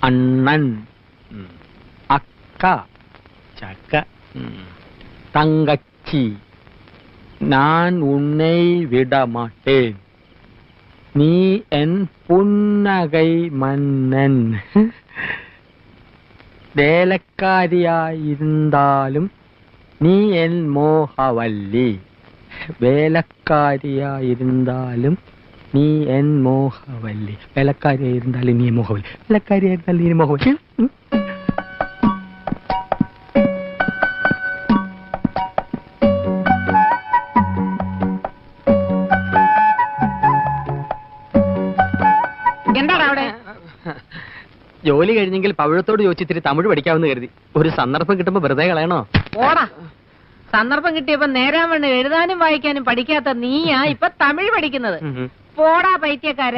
അണ്ണൻ, അക്ക, ചക്ക, തങ്കച്ചി, ഞാൻ ഉണ്ണை വിടമാട്ടേൻ, നീ എൻ പുന്നകൈ മന്നൻ, വേലക്കാരിയായിരുന്നാലും നീ എൻ മോഹവല്ലി, വേലക്കാരിയായിരുന്നാലും നീ എൻ മോഹവല്ലി, വേലക്കാരിയായിരുന്നാലും നീ മോഹവല്ലി, വേലക്കാരിയായിരുന്നാലും നീ മോഹവല്ലി. ജോലി കഴിഞ്ഞെങ്കിൽ പവിഴത്തോട് ചോദിച്ചിത്തിരി തമിഴ് പഠിക്കാമെന്ന് കരുതി. ഒരു സന്ദർഭം കിട്ടുമ്പോ വെറുതെ കളയണോ? ഓടാ, സന്ദർഭം കിട്ടിയപ്പോ നേരാൻ വേണ്ട എഴുതാനും വായിക്കാനും പഠിക്കാത്ത നീയാ ഇപ്പൊ തമിഴ് പഠിക്കുന്നത്. പോടാ പൈത്യക്കാരാ.